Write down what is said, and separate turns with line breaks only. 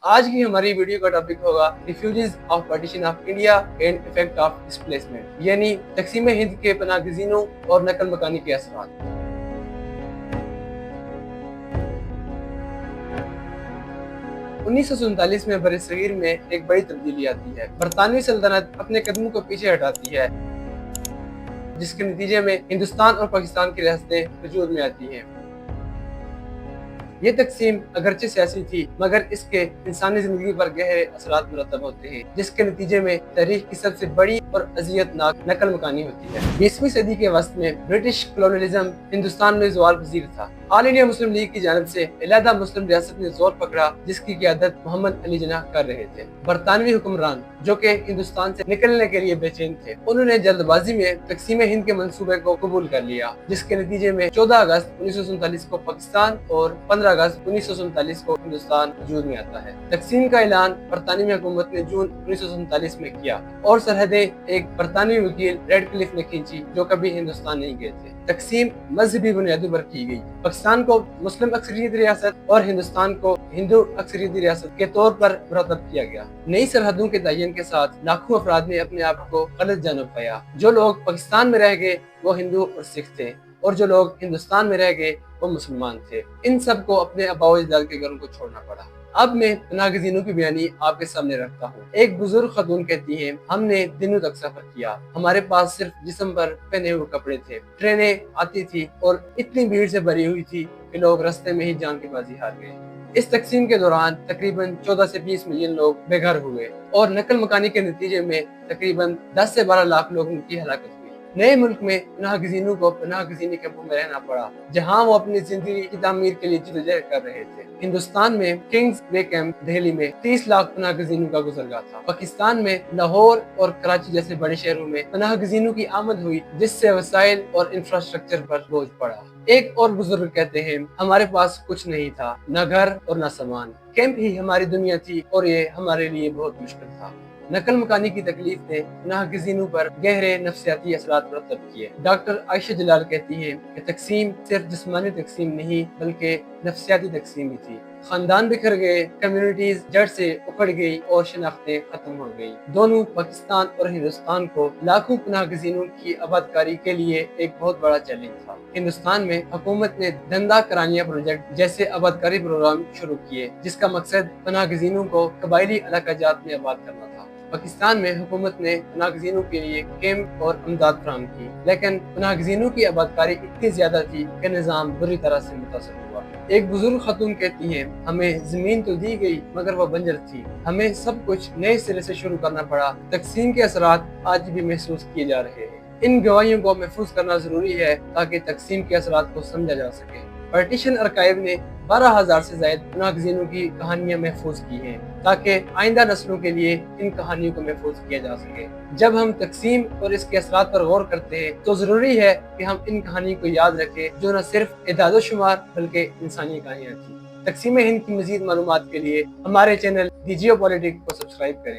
آج کی ہماری ویڈیو کا ٹاپک ہوگا refugees of partition of India and effect of displacement, یعنی تقسیم ہند کے پناہ گزینوں اور نقل مکانی کے اثرات۔ 1947 میں برصغیر میں ایک بڑی تبدیلی آتی ہے۔ برطانوی سلطنت اپنے قدموں کو پیچھے ہٹاتی ہے، جس کے نتیجے میں ہندوستان اور پاکستان کی ریاستیں وجود میں آتی ہیں۔ یہ تقسیم اگرچہ سیاسی تھی، مگر اس کے انسانی زندگی پر گہرے اثرات مرتب ہوتے ہیں، جس کے نتیجے میں تاریخ کی سب سے بڑی اور اذیت ناک نقل مکانی ہوتی ہے۔ 20ویں صدی کے وسط میں برٹش کولونیلزم ہندوستان میں زوال پذیر تھا۔ آل انڈیا مسلم لیگ کی جانب سے علیحدہ مسلم ریاست نے زور پکڑا، جس کی قیادت محمد علی جناح کر رہے تھے۔ برطانوی حکمران، جو کہ ہندوستان سے نکلنے کے لیے بے چین تھے، انہوں نے جلد بازی میں تقسیم ہند کے منصوبے کو قبول کر لیا، جس کے نتیجے میں 14 اگست 1947 کو پاکستان اور 15 اگست 1947 کو ہندوستان وجود میں آتا ہے۔ تقسیم کا اعلان برطانوی حکومت نے جون 1947 میں کیا اور سرحدیں ایک برطانوی وکیل ریڈ کلف نے کھینچی، جو کبھی ہندوستان نہیں گئے تھے۔ تقسیم مذہبی بنیادوں پر کی گئی۔ پاکستان کو مسلم اکثریتی ریاست اور ہندوستان کو ہندو اکثریتی ریاست کے طور پر مرتب کیا گیا۔ نئی سرحدوں کے تعین کے ساتھ لاکھوں افراد نے اپنے آپ کو غلط جانب پایا۔ جو لوگ پاکستان میں رہ گئے وہ ہندو اور سکھ تھے، اور جو لوگ ہندوستان میں رہ گئے وہ مسلمان تھے۔ ان سب کو اپنے آباء و اجداد کے گھروں کو چھوڑنا پڑا۔ اب میں پناہ گزینوں کی بیانی آپ کے سامنے رکھتا ہوں۔ ایک بزرگ خاتون کہتی ہیں، ہم نے دنوں تک سفر کیا، ہمارے پاس صرف جسم پر پہنے ہوئے کپڑے تھے۔ ٹرینیں آتی تھی اور اتنی بھیڑ سے بھری ہوئی تھی کہ لوگ رستے میں ہی جان کی بازی ہار گئے۔ اس تقسیم کے دوران تقریباً 14 سے 20 ملین لوگ بے گھر ہوئے اور نقل مکانی کے نتیجے میں تقریباً 10 سے 12 لاکھ لوگوں کی ہلاکت ہوئی۔ نئے ملک میں پناہ گزینوں کو پناہ گزینی کیمپوں میں رہنا پڑا، جہاں وہ اپنی زندگی کی تعمیر کے لیے جدوجہد کر رہے تھے۔ ہندوستان میں کنگز وے کیمپ دہلی میں 30 لاکھ پناہ گزینوں کا گزرگاہ تھا۔ پاکستان میں لاہور اور کراچی جیسے بڑے شہروں میں پناہ گزینوں کی آمد ہوئی، جس سے وسائل اور انفراسٹرکچر پر بوجھ پڑا۔ ایک اور بزرگ کہتے ہیں، ہمارے پاس کچھ نہیں تھا، نہ گھر اور نہ سامان۔ کیمپ ہی ہماری دنیا تھی اور یہ ہمارے لیے بہت مشکل تھا۔ نقل مکانی کی تکلیف نے پناہ گزینوں پر گہرے نفسیاتی اثرات مرتب کیے۔ ڈاکٹر عائشہ جلال کہتی ہیں کہ تقسیم صرف جسمانی تقسیم نہیں بلکہ نفسیاتی تقسیم بھی تھی۔ خاندان بکھر گئے، کمیونٹیز جڑ سے اکھڑ گئی اور شناختیں ختم ہو گئی۔ دونوں پاکستان اور ہندوستان کو لاکھوں پناہ گزینوں کی آبادکاری کے لیے ایک بہت بڑا چیلنج تھا۔ ہندوستان میں حکومت نے دندہ کرانیہ پروجیکٹ جیسے آبادکاری پروگرام شروع کیے، جس کا مقصد پناہ گزینوں کو قبائلی علاقہ جات میں آباد کرنا تھا۔ پاکستان میں حکومت نے پناہ گزینوں کے لیے کیمپ اور امداد فراہم کی، لیکن پناہ گزینوں کی آبادکاری اتنی زیادہ تھی کہ نظام بری طرح سے متاثر ہوا۔ ایک بزرگ خاتون کہتی ہیں، ہمیں زمین تو دی گئی مگر وہ بنجر تھی، ہمیں سب کچھ نئے سرے سے شروع کرنا پڑا۔ تقسیم کے اثرات آج بھی محسوس کیے جا رہے ہیں۔ ان گواہیوں کو محفوظ کرنا ضروری ہے تاکہ تقسیم کے اثرات کو سمجھا جا سکے۔ پارٹیشن ارکائیو نے 12,000 سے زائد پناہ گزینوں کی کہانیاں محفوظ کی ہیں تاکہ آئندہ نسلوں کے لیے ان کہانیوں کو محفوظ کیا جا سکے۔ جب ہم تقسیم اور اس کے اثرات پر غور کرتے ہیں تو ضروری ہے کہ ہم ان کہانیوں کو یاد رکھیں، جو نہ صرف اعداد و شمار بلکہ انسانی کہانیاں تھیں۔ تقسیم ہند کی مزید معلومات کے لیے ہمارے چینل دی جیو پولیٹک کو سبسکرائب کریں۔